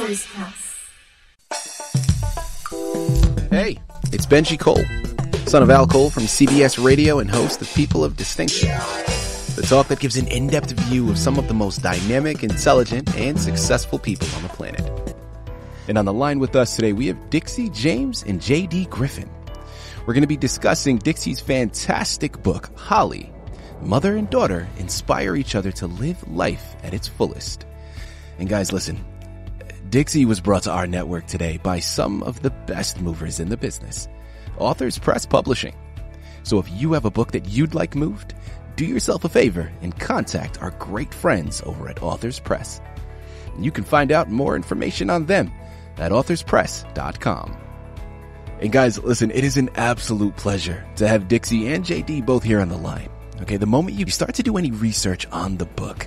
Authors Press. Hey, it's Benji Cole, son of Al Cole from CBS Radio and host of People of Distinction, the talk that gives an in-depth view of some of the most dynamic, intelligent, and successful people on the planet. And on the line with us today, we have Dixie James and J.D. Griffin. We're going to be discussing Dixie's fantastic book, Holly. Mother and daughter inspire each other to live life at its fullest. And guys, listen, Dixie was brought to our network today by some of the best movers in the business, Authors Press Publishing. So if you have a book that you'd like moved, do yourself a favor and contact our great friends over at Authors Press. You can find out more information on them at authorspress.com. And guys, listen, it is an absolute pleasure to have Dixie and JD both here on the line. Okay, the moment you start to do any research on the book,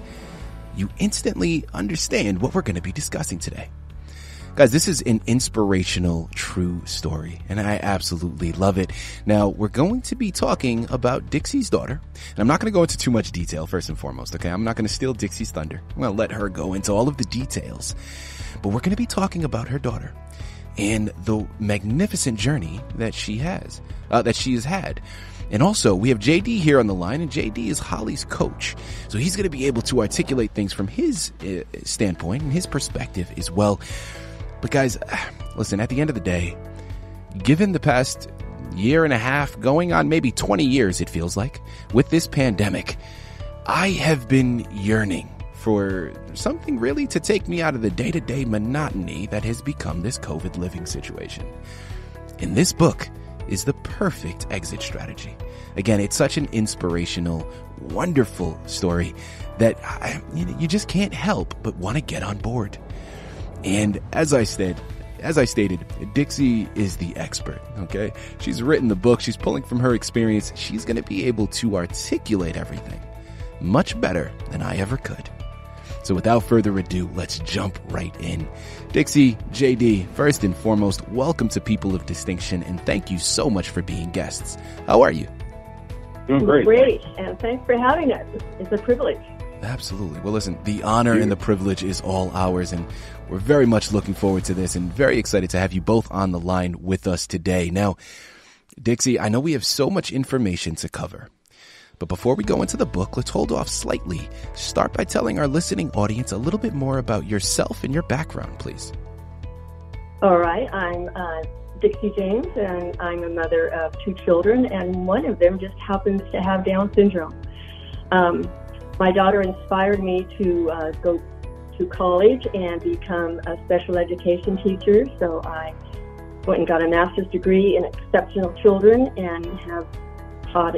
you instantly understand what we're going to be discussing today. Guys, this is an inspirational, true story, and I absolutely love it. Now, we're going to be talking about Dixie's daughter, and I'm not going to go into too much detail, first and foremost, okay? I'm not going to steal Dixie's thunder. I'm going to let her go into all of the details, but we're going to be talking about her daughter and the magnificent journey that she has had. And also, we have JD here on the line, and JD is Holly's coach. So he's going to be able to articulate things from his standpoint and his perspective as well. But guys, listen, at the end of the day, given the past year and a half, going on maybe 20 years, it feels like, with this pandemic, I have been yearning for something really to take me out of the day-to-day monotony that has become this COVID living situation. And this book is the perfect exit strategy. Again, it's such an inspirational, wonderful story that you just can't help but want to get on board. And as I stated, Dixie is the expert, okay? She's written the book. She's pulling from her experience. She's going to be able to articulate everything much better than I ever could. So without further ado, let's jump right in. Dixie, JD, first and foremost, welcome to People of Distinction, and thank you so much for being guests. How are you? Doing great. Great, and thanks for having us. It's a privilege. Absolutely. Well, listen, the honor and the privilege is all ours, and we're very much looking forward to this and very excited to have you both on the line with us today. Now, Dixie, I know we have so much information to cover, but before we go into the book, let's hold off slightly. Start by telling our listening audience a little bit more about yourself and your background, please. All right, I'm Dixie James, and I'm a mother of 2 children, and one of them just happens to have Down syndrome. My daughter inspired me to go to college and become a special education teacher, so I went and got a master's degree in exceptional children and have taught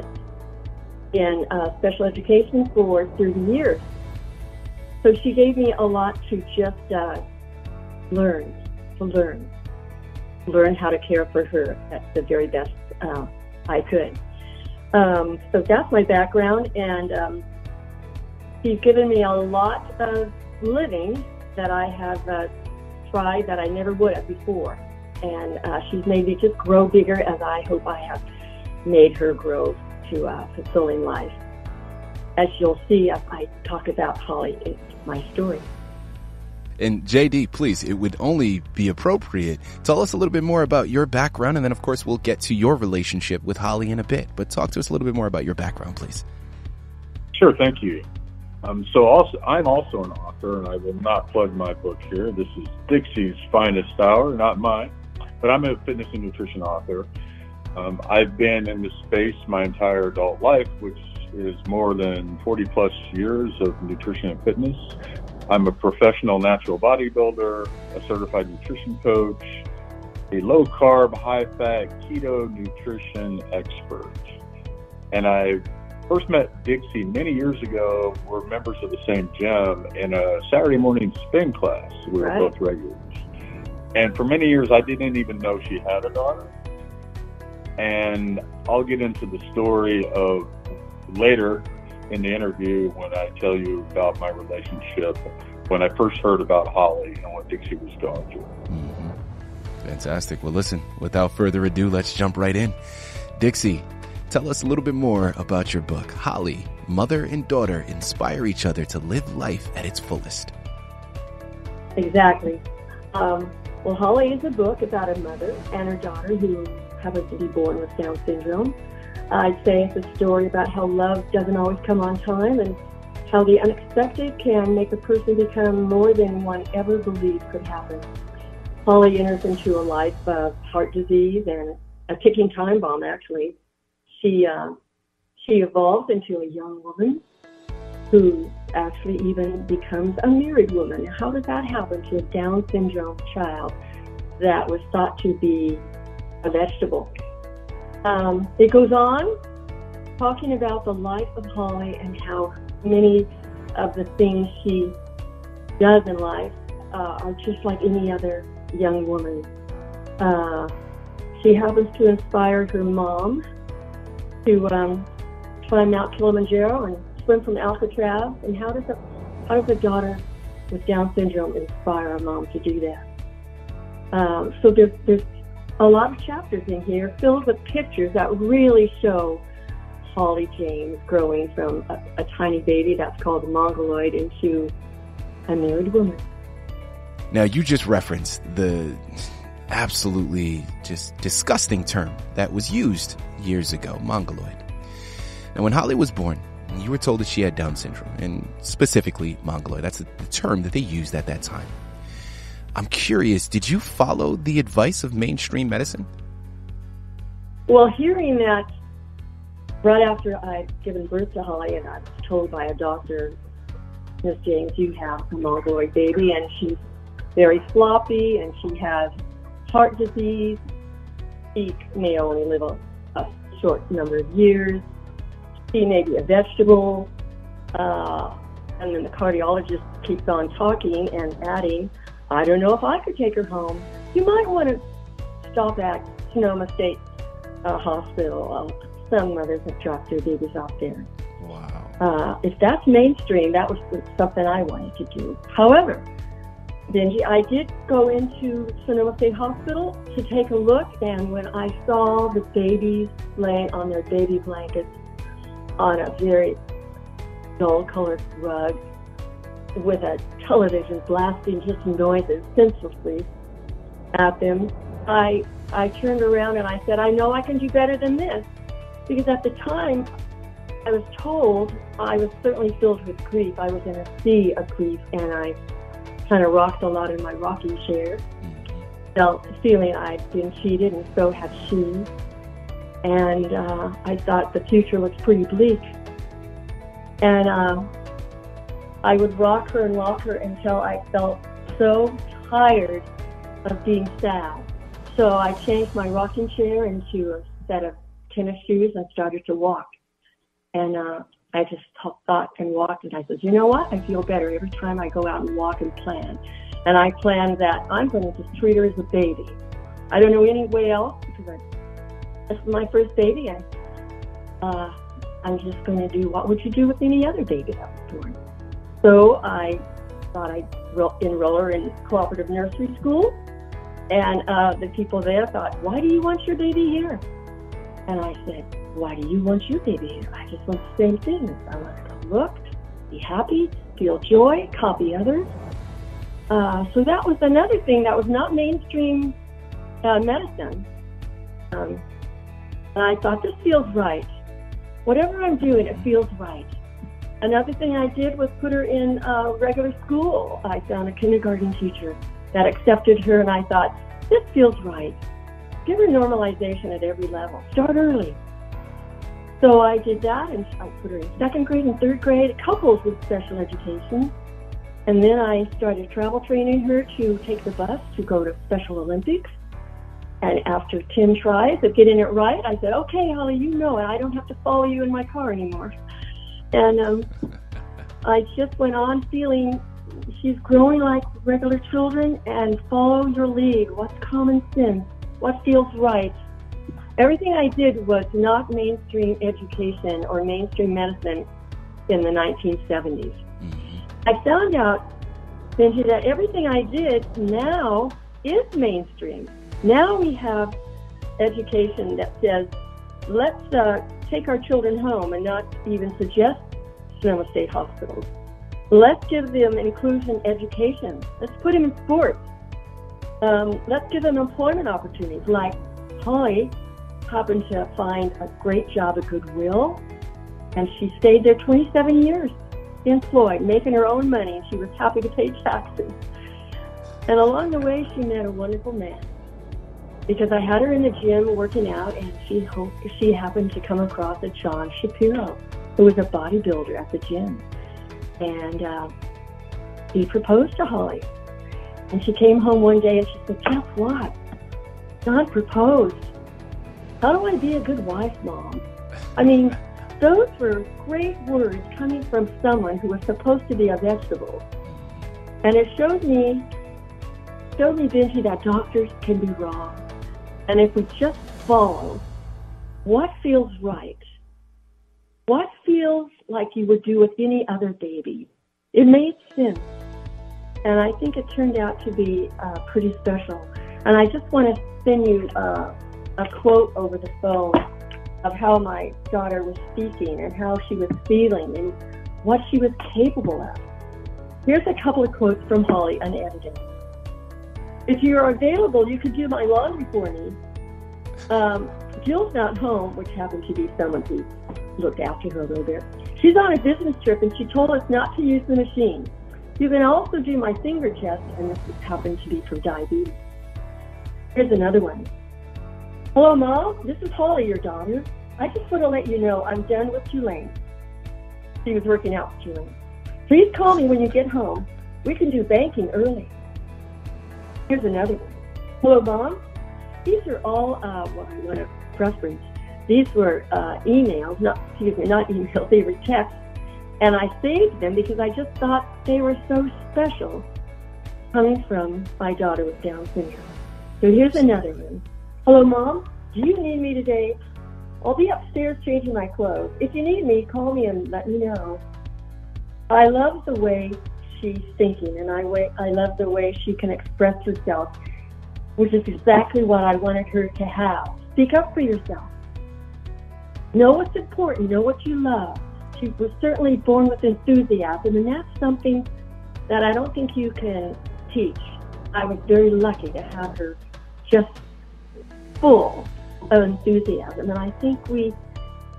in special education for 30 years. So she gave me a lot to just learn how to care for her at the very best I could. So that's my background, and she's given me a lot of living that I have tried that I never would have before. And she's made me just grow bigger, as I hope I have made her grow to a fulfilling life. As you'll see as I talk about Holly, it's my story. And JD, please, it would only be appropriate. Tell us a little bit more about your background, and then, of course, we'll get to your relationship with Holly in a bit. But talk to us a little bit more about your background, please. Sure, thank you. I'm also an author, and I will not plug my book here. This is Dixie's finest hour, not mine. But I'm a fitness and nutrition author. I've been in this space my entire adult life, which is more than 40 plus years of nutrition and fitness. I'm a professional natural bodybuilder, a certified nutrition coach, a low carb, high fat, keto nutrition expert. And I first met Dixie many years ago. We're members of the same gym in a Saturday morning spin class. We were both regulars. And for many years, I didn't even know she had a daughter. And I'll get into the story of later in the interview when I tell you about my relationship when I first heard about Holly and what Dixie was going through. Mm-hmm. Fantastic. Well, listen, without further ado, let's jump right in. Dixie, tell us a little bit more about your book. Holly, mother and daughter inspire each other to live life at its fullest. Exactly. Well, Holly is a book about a mother and her daughter who happens to be born with Down syndrome. I'd say it's a story about how love doesn't always come on time and how the unexpected can make a person become more than one ever believed could happen. Holly enters into a life of heart disease and a ticking time bomb, actually. She evolves into a young woman who actually even becomes a married woman. How does that happen to a Down syndrome child that was thought to be a vegetable? It goes on talking about the life of Holly and how many of the things she does in life are just like any other young woman. She happens to inspire her mom to climb Mount Kilimanjaro and swim from Alcatraz. And how does a daughter with Down syndrome inspire a mom to do that? So there's a lot of chapters in here filled with pictures that really show Holly James growing from a tiny baby that's called a mongoloid into a married woman. Now, you just referenced the absolutely just disgusting term that was used years ago, mongoloid. Now, when Holly was born, you were told that she had Down syndrome, and specifically mongoloid. That's the term that they used at that time. I'm curious, did you follow the advice of mainstream medicine? Well, hearing that right after I'd given birth to Holly, and I was told by a doctor, Miss James, you have a mongoloid baby, and she's very floppy, and she has heart disease. She may only live a short number of years. She may be a vegetable. And then the cardiologist keeps on talking and adding, I don't know if I could take her home. You might want to stop at Sonoma State Hospital. Some mothers have dropped their babies off there. Wow. If that's mainstream, that was something I wanted to do. However, Benji, I did go into Sonoma State Hospital to take a look, and when I saw the babies laying on their baby blankets on a very dull-colored rug with a television blasting just noises senselessly at them, I turned around and I said, I know I can do better than this. Because at the time, I was told I was certainly filled with grief. I was in a sea of grief, and I kind of rocked a lot in my rocking chair, feeling I'd been cheated, and so had she. And I thought the future was pretty bleak. And I would rock her and rock her until I felt so tired of being sad. So I changed my rocking chair into a set of tennis shoes and started to walk. And I just thought and walked, and I said, you know what? I feel better every time I go out and walk and plan. And I planned that I'm going to just treat her as a baby. I don't know any way else, because this is my first baby, and I'm just going to do what would you do with any other baby that was born. So I thought I'd enroll her in cooperative nursery school, and the people there thought, why do you want your baby here? And I said, why do you want your baby here? I just want the same things. I want her to look, be happy, feel joy, copy others. So that was another thing that was not mainstream medicine. And I thought, this feels right. Whatever I'm doing, it feels right. Another thing I did was put her in regular school. I found a kindergarten teacher that accepted her, and I thought, this feels right. Give her normalization at every level. Start early. So I did that, and I put her in second grade and third grade, couples with special education. And then I started travel training her to take the bus to go to Special Olympics. And after 10 tries of getting it right, I said, okay, Holly, you know it. I don't have to follow you in my car anymore. And I just went on feeling she's growing like regular children, and follow your lead. What's common sense? What feels right? Everything I did was not mainstream education or mainstream medicine in the 1970s. I found out, Benji, that everything I did now is mainstream. Now we have education that says, let's take our children home and not even suggest Sonoma State hospitals. Let's give them inclusion education. Let's put them in sports. let's give them employment opportunities. Like Holly happened to find a great job at Goodwill, and she stayed there 27 years employed, making her own money, and she was happy to pay taxes. And along the way, she met a wonderful man, because I had her in the gym working out, and she happened to come across a John Shapiro, who was a bodybuilder at the gym. And he proposed to Holly. And she came home one day and she said, "Guess what? John proposed. How do I be a good wife, Mom?" I mean, those were great words coming from someone who was supposed to be a vegetable. And it showed me, Benji, that doctors can be wrong. And if we just follow what feels right, what feels like you would do with any other baby, it made sense. And I think it turned out to be pretty special. And I just want to send you a quote over the phone of how my daughter was speaking and how she was feeling and what she was capable of. Here's a couple of quotes from Holly, unedited. "If you are available, you could do my laundry for me. Jill's not home," which happened to be someone who looked after her a little bit. "She's on a business trip and she told us not to use the machine. You can also do my finger test," and this happened to be for diabetes. Here's another one. "Hello, Mom. This is Holly, your daughter. I just want to let you know I'm done with Tulane." She was working out with Tulane. "Please call me when you get home. We can do banking early." Here's another one. "Hello, Mom. These are all, I want to reference. These were emails, not emails, they were texts. And I saved them because I just thought they were so special, coming from my daughter with Down syndrome. So here's another one. "Hello, Mom. Do you need me today? I'll be upstairs changing my clothes. If you need me, call me and let me know." I love the way she's thinking, and I love the way she can express herself, which is exactly what I wanted her to have. Speak up for yourself. Know what's important. Know what you love. She was certainly born with enthusiasm, and that's something that I don't think you can teach. I was very lucky to have her just full of enthusiasm, and I think we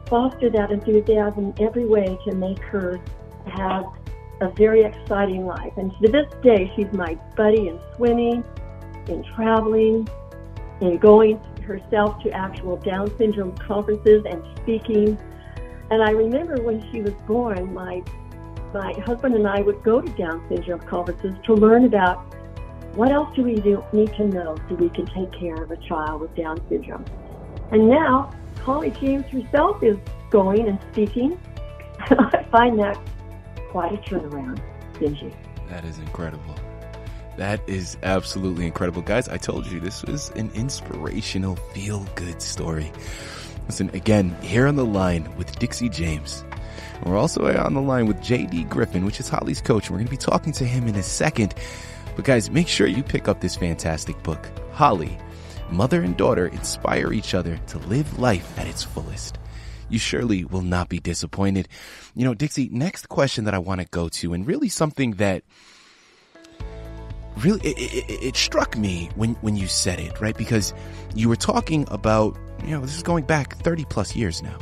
foster that enthusiasm every way to make her have a very exciting life. And to this day, she's my buddy in swimming, in traveling, in going herself to actual Down syndrome conferences and speaking. And I remember when she was born, my husband and I would go to Down syndrome conferences to learn about what else do we need to know so we can take care of a child with Down syndrome. And now, Holly James herself is going and speaking. I find that quite a turnaround, Benji. That is incredible. That is absolutely incredible. Guys, I told you this was an inspirational, feel-good story. Listen, again, here on the line with Dixie James. We're also on the line with J.D. Griffin, which is Holly's coach. We're going to be talking to him in a second. But guys, make sure you pick up this fantastic book. Holly, mother and daughter inspire each other to live life at its fullest. You surely will not be disappointed. You know, Dixie, next question that I want to go to, and really something that really, it struck me when you said it, right? Because you were talking about, this is going back 30 plus years now.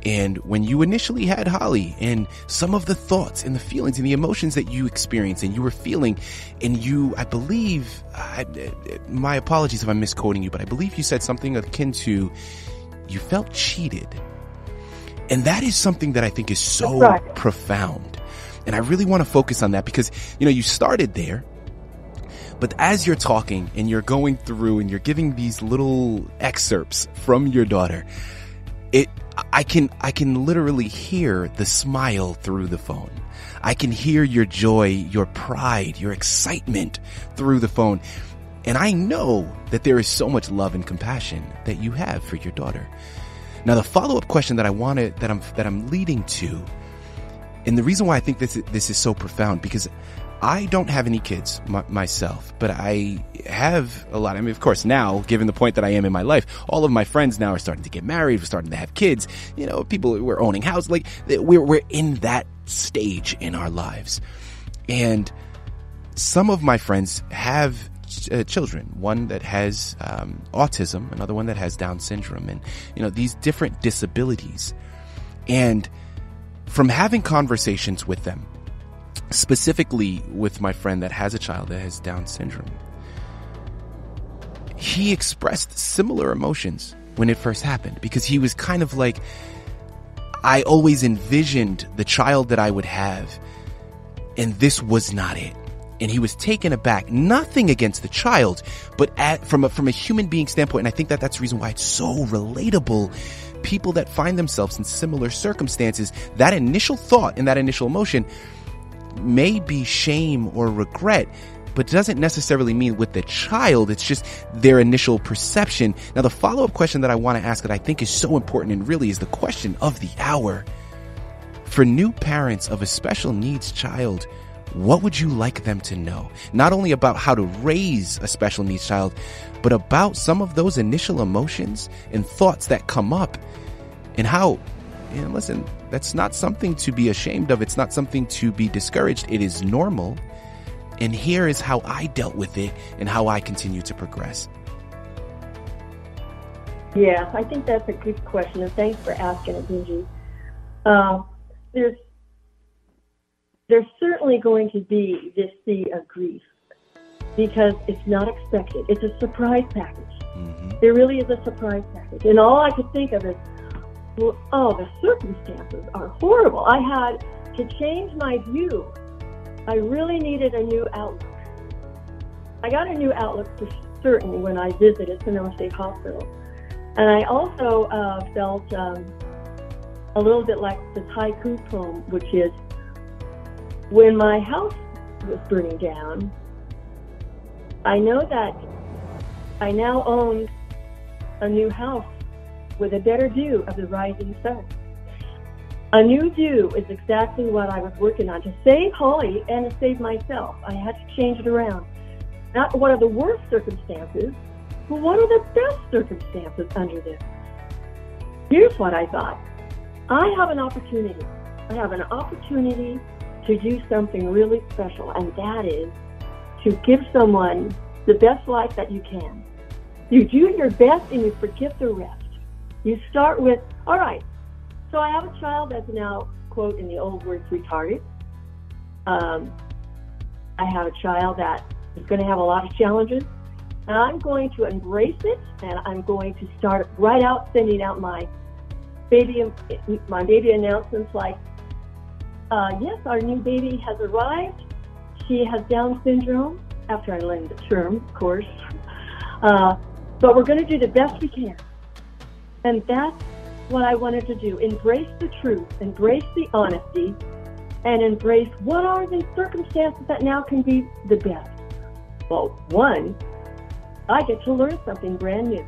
And when you initially had Holly, and some of the thoughts and the feelings and the emotions that you experienced and you were feeling, and I believe, my apologies if I'm misquoting you, but I believe you said something akin to, you felt cheated. And that is something that I think is so profound. And I really want to focus on that because, you started there. But as you're talking and you're going through and you're giving these little excerpts from your daughter, I can literally hear the smile through the phone. I can hear your joy, your pride, your excitement through the phone. And I know that there is so much love and compassion that you have for your daughter. Now, the follow-up question that I'm leading to, and the reason why I think this is so profound, because I don't have any kids myself, but I have a lot. I mean, of course, now, given the point that I am in my life, all of my friends now are starting to get married. We're starting to have kids. People, we're owning houses. Like, we're in that stage in our lives. And some of my friends have children, one that has autism, another one that has Down syndrome, and these different disabilities. And from having conversations with them, specifically with my friend that has a child that has Down syndrome, he expressed similar emotions when it first happened, because he was kind of like, I always envisioned the child that I would have, and this was not it. And he was taken aback. Nothing against the child, but from a human being standpoint, and I think that's the reason why it's so relatable. People that find themselves in similar circumstances, that initial thought and that initial emotion may be shame or regret, but doesn't necessarily mean with the child. It's just their initial perception. Now, the follow-up question that I want to ask that I think is so important and really is the question of the hour. For new parents of a special needs child, what would you like them to know? Not only about how to raise a special needs child, but about some of those initial emotions and thoughts that come up, and how, listen, that's not something to be ashamed of. It's not something to be discouraged. It is normal. And here is how I dealt with it and how I continue to progress. Yeah, I think that's a good question, and thanks for asking it, Benji. There's certainly going to be this sea of grief, because it's not expected. It's a surprise package. Mm-hmm. There really is a surprise package. And all I could think of is, the circumstances are horrible. I had to change my view. I really needed a new outlook. I got a new outlook for certain when I visited Sonoma State Hospital. And I also felt a little bit like this haiku poem, which is, when my house was burning down, I know that I now owned a new house with a better view of the rising sun. A new view is exactly what I was working on, to save Holly and to save myself. I had to change it around. Not one of the worst circumstances, but one of the best circumstances under this. Here's what I thought. I have an opportunity. I have an opportunity to do something really special, and that is to give someone the best life that you can. You do your best and you forget the rest. You start with, all right, so I have a child that's now, quote, in the old words, retarded. I have a child that is going to have a lot of challenges, and I'm going to embrace it, and I'm going to start right out sending out my baby announcements like, yes, our new baby has arrived. She has Down syndrome, after I learned the term, of course. But we're going to do the best we can. And that's what I wanted to do. Embrace the truth, embrace the honesty, and embrace what are the circumstances that now can be the best. Well, one, I get to learn something brand new.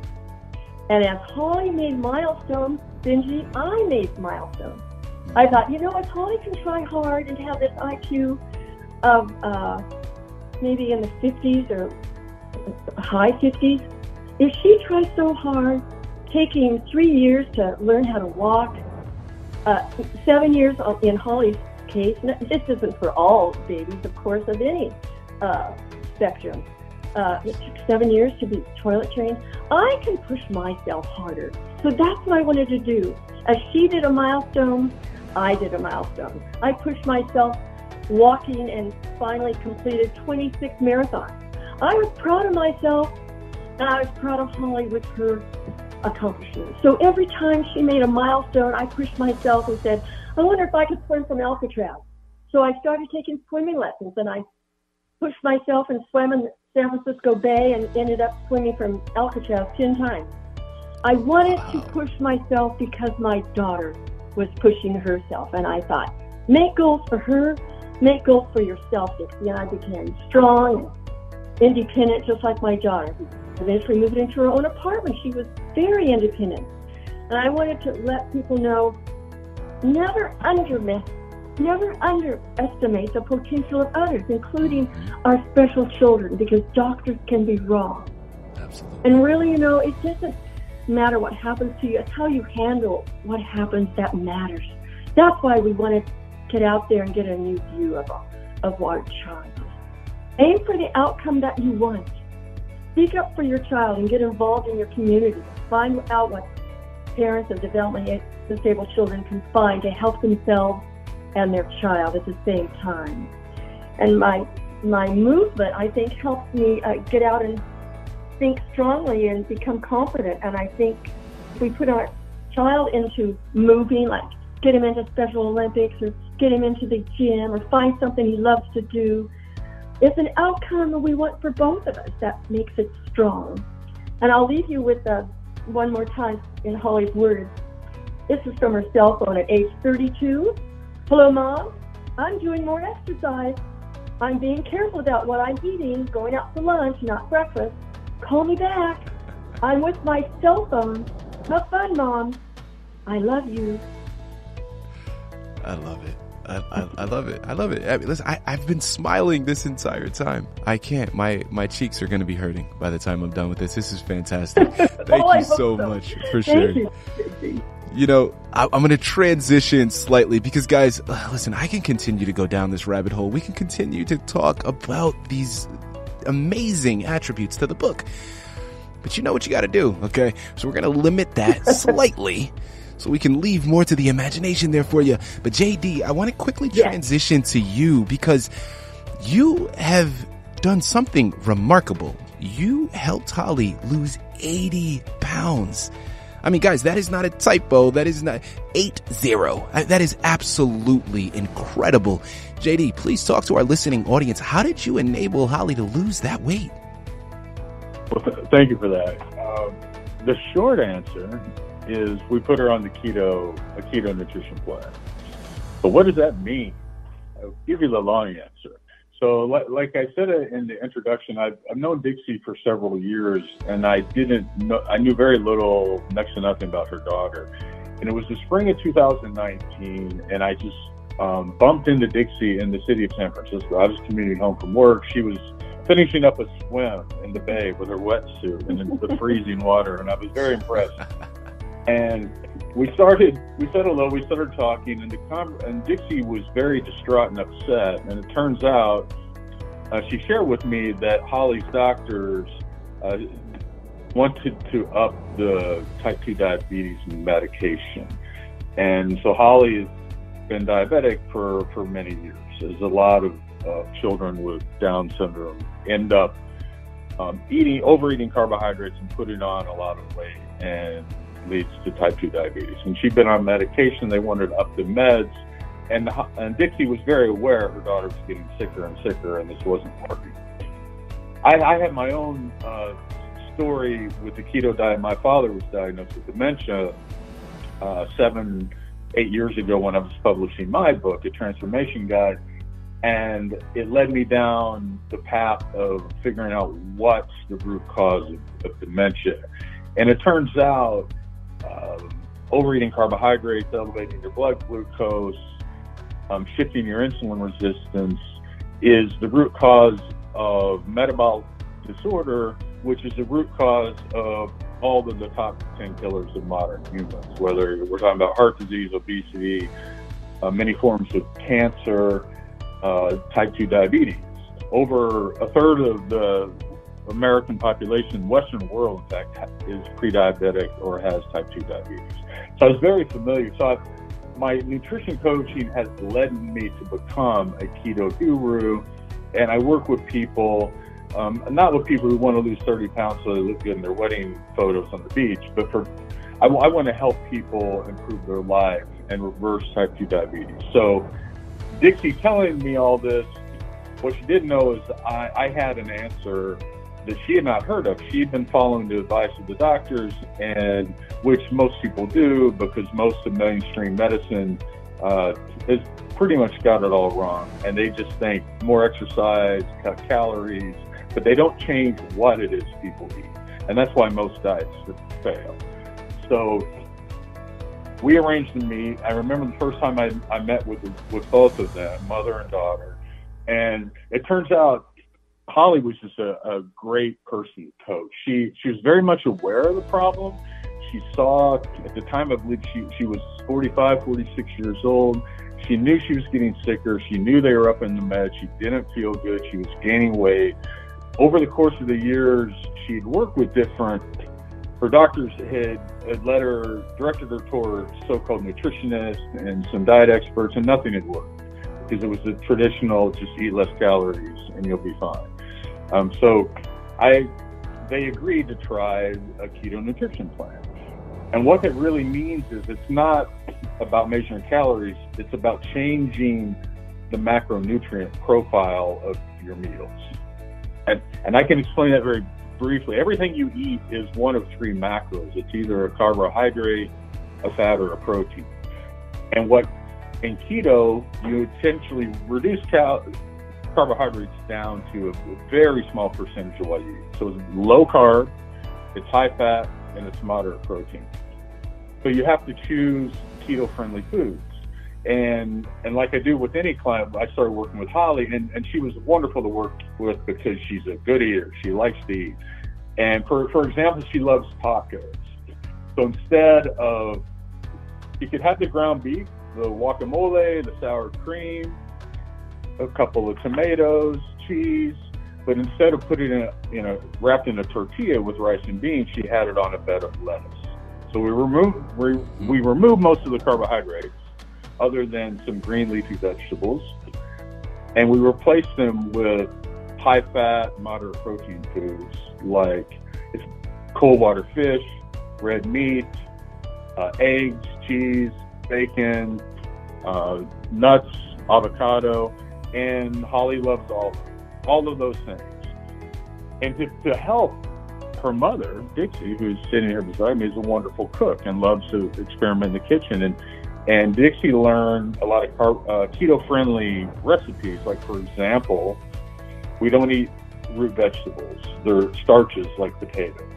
And as Holly made milestones, Benji, I made milestones. I thought, if Holly can try hard and have this IQ of maybe in the 50s or high 50s, if she tries so hard, taking 3 years to learn how to walk, 7 years in Holly's case, this isn't for all babies, of course, of any spectrum. It took 7 years to be toilet trained. I can push myself harder. So that's what I wanted to do. As she did a milestone, I did a milestone. I pushed myself walking and finally completed 26 marathons. I was proud of myself, and I was proud of Holly with her accomplishments. So every time she made a milestone, I pushed myself and said, I wonder if I could swim from Alcatraz. So I started taking swimming lessons, and I pushed myself and swam in San Francisco Bay and ended up swimming from Alcatraz 10 times. I wanted to push myself because my daughter was pushing herself, and I thought, make goals for her, make goals for yourself, Dixie. And I became strong and independent, just like my daughter. Eventually moved into her own apartment. She was very independent. And I wanted to let people know, never underestimate the potential of others, including our special children, because doctors can be wrong. Absolutely. And really, it doesn't matter what happens to you. It's how you handle what happens that matters. That's why we want to get out there and get a new view of our child. Aim for the outcome that you want. speak up for your child and get involved in your community. Find out what parents of developmentally disabled children can find to help themselves and their child at the same time. And my movement, I think, helps me get out and think strongly and become confident. And I think if we put our child into moving, like get him into Special Olympics or get him into the gym or find something he loves to do, it's an outcome that we want for both of us that makes it strong. And I'll leave you with one more time in Holly's words. This is from her cell phone at age 32. Hello, Mom. I'm doing more exercise. I'm being careful about what I'm eating, going out for lunch, not breakfast. Call me back. I'm with my cell phone. Have fun, Mom. I love you. I love it. I love it. I love it. I mean, listen, I've been smiling this entire time. I can't. My cheeks are going to be hurting by the time I'm done with this. This is fantastic. Thank you so much for sharing. You know, I'm going to transition slightly because, guys, listen, I can continue to go down this rabbit hole. We can continue to talk about these amazing attributes to the book. But you know what you got to do, okay? So we're going to limit that slightly so we can leave more to the imagination there for you. But JD, I want to quickly transition to you because you have done something remarkable. You helped Holly lose 80 pounds. I mean, guys, that is not a typo. That is not 80. That is absolutely incredible. JD, please talk to our listening audience. How did you enable Holly to lose that weight? Well, thank you for that. The short answer is we put her on a keto nutrition plan. But what does that mean? I'll give you the long answer. So like I said in the introduction, I've known Dixie for several years, and I knew very little, next to nothing about her daughter. And it was the spring of 2019, and I just bumped into Dixie in the city of San Francisco. I was commuting home from work. She was finishing up a swim in the bay with her wetsuit and in the freezing water, and I was very impressed. And we said hello, we started talking, and Dixie was very distraught and upset. And it turns out she shared with me that Holly's doctors wanted to up the type 2 diabetes medication. And so Holly has been diabetic for many years, as a lot of children with Down syndrome end up overeating carbohydrates and putting on a lot of weight, and leads to type 2 diabetes. And she'd been on medication. They wanted to up the meds. And Dixie was very aware her daughter was getting sicker and sicker, and this wasn't working. I had my own story with the keto diet. My father was diagnosed with dementia 7-8 years ago when I was publishing my book, A Transformation Guide. And it led me down the path of figuring out what's the root cause of dementia. And it turns out overeating carbohydrates, elevating your blood glucose, shifting your insulin resistance is the root cause of metabolic disorder, which is the root cause of all of the top 10 killers of modern humans, whether we're talking about heart disease, obesity, many forms of cancer, type 2 diabetes. Over a third of the American population, Western world, in fact, is pre-diabetic or has type 2 diabetes. So I was very familiar. So my nutrition coaching has led me to become a keto guru, and I work with people, not with people who want to lose 30 pounds so they look good in their wedding photos on the beach, but I want to help people improve their life and reverse type 2 diabetes. So Dixie telling me all this, what she didn't know is I had an answer that she had not heard of. She had been following the advice of the doctors, and which most people do, because most of mainstream medicine has pretty much got it all wrong. And they just think more exercise, cut calories, but they don't change what it is people eat. And that's why most diets fail. So we arranged to meet. I remember the first time I met with both of them, mother and daughter. And it turns out Holly was just a great person to coach. She was very much aware of the problem. She saw, at the time, I believe she was 45, 46 years old. She knew she was getting sicker. She knew they were up in the med. She didn't feel good. She was gaining weight. over the course of the years, she'd worked with her doctors had directed her towards so-called nutritionists and some diet experts, and nothing had worked because it was the traditional, just eat less calories and you'll be fine. So they agreed to try a keto nutrition plan. And what that really means is it's not about measuring calories, it's about changing the macronutrient profile of your meals. And I can explain that very briefly. Everything you eat is one of three macros. It's either a carbohydrate, a fat, or a protein. And in keto, you essentially reduce carbohydrates down to a very small percentage of what you eat. So it's low carb, it's high fat, and it's moderate protein. So you have to choose keto-friendly foods. And like I do with any client, I started working with Holly, and she was wonderful to work with because she's a good eater. She likes to eat. And for example, she loves tacos. So instead of, you could have the ground beef, the guacamole, the sour cream, a couple of tomatoes, cheese, but instead of putting it wrapped in a tortilla with rice and beans, she had it on a bed of lettuce. So we removed most of the carbohydrates, other than some green leafy vegetables, and we replaced them with high-fat, moderate protein foods like cold water fish, red meat, eggs, cheese, bacon, nuts, avocado, and Holly loves all of those things. And to help her mother, Dixie, who's sitting here beside me, is a wonderful cook and loves to experiment in the kitchen. And Dixie learned a lot of keto-friendly recipes. Like, for example, we don't eat root vegetables. They're starches like potatoes.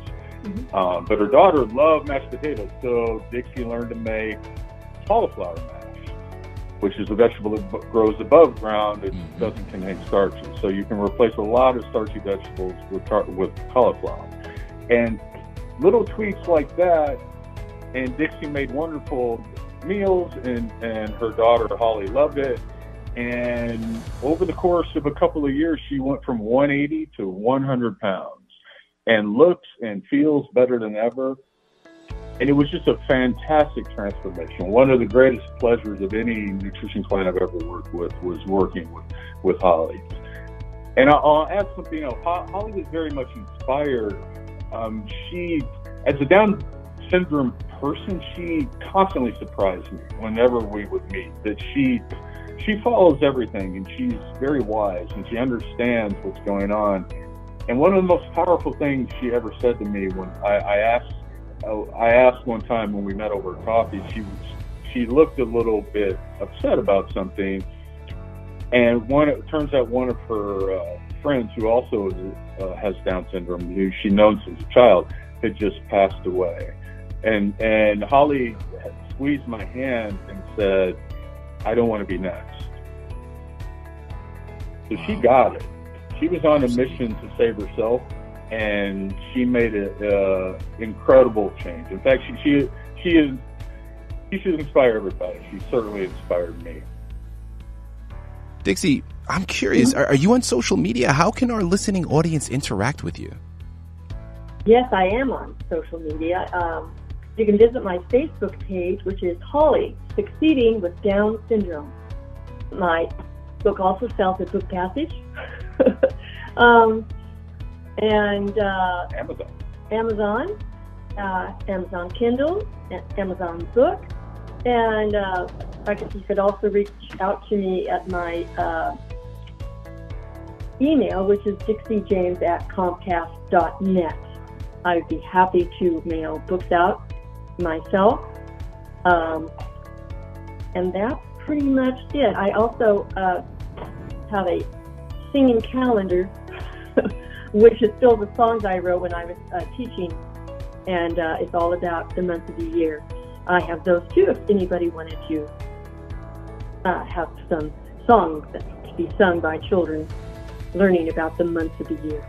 Mm-hmm. But her daughter loved mashed potatoes, so Dixie learned to make cauliflower mash, which is a vegetable that grows above ground. It doesn't contain starches. So you can replace a lot of starchy vegetables with cauliflower. And little tweaks like that, and Dixie made wonderful meals, and her daughter Holly loved it. And over the course of a couple of years, she went from 180 to 100 pounds and looks and feels better than ever. And it was just a fantastic transformation. One of the greatest pleasures of any nutrition client I've ever worked with was working with Holly. And I'll add something else. Holly was very much inspired. She, as a Down syndrome person, she constantly surprised me whenever we would meet, that she follows everything, and she's very wise, and she understands what's going on. And one of the most powerful things she ever said to me when I asked one time when we met over coffee, she looked a little bit upset about something, and it turns out one of her friends, who also has Down syndrome, who she known since a child, had just passed away. And Holly squeezed my hand and said, "I don't want to be next." So she got it. She was on a mission to save herself, and she made an incredible change. In fact, she should inspire everybody. She certainly inspired me. Dixie, I'm curious, are you on social media? How can our listening audience interact with you? Yes, I am on social media. You can visit my Facebook page, which is Holly, Succeeding with Down Syndrome. My book also sells at Book Passage. And Amazon Kindle, Amazon Book, and I guess you could also reach out to me at my email, which is dixiejames@comcast.net. I'd be happy to mail books out myself, and that's pretty much it. I also have a singing calendar, which is still the songs I wrote when I was teaching, and it's all about the months of the year. I have those too, if anybody wanted to have some songs that to be sung by children, learning about the months of the year.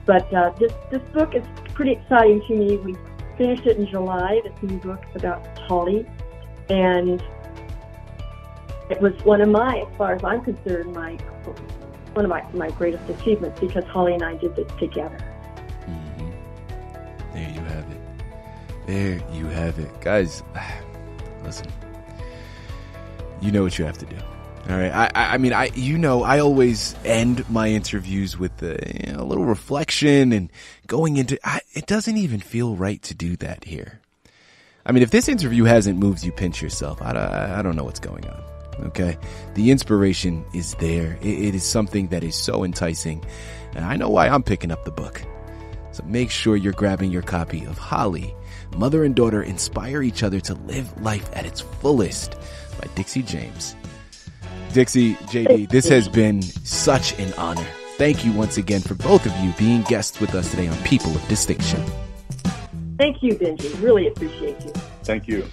But this book is pretty exciting to me. We finished it in July, this new book about Holly, and it was one of my, as far as I'm concerned, my one of my greatest achievements, because Holly and I did this together. Mm-hmm. There you have it. There you have it. Guys, listen, you know what you have to do. All right. I always end my interviews with a little reflection and going into, it doesn't even feel right to do that here. I mean, if this interview hasn't moved you, pinch yourself. I don't know what's going on. Okay. The inspiration is there. It is something that is so enticing. And I know why I'm picking up the book. So make sure you're grabbing your copy of Holly. Mother and daughter inspire each other to live life at its fullest by Dixie James. Dixie, JD, this has been such an honor. Thank you once again for both of you being guests with us today on People of Distinction. Thank you, Benji. Really appreciate you. Thank you.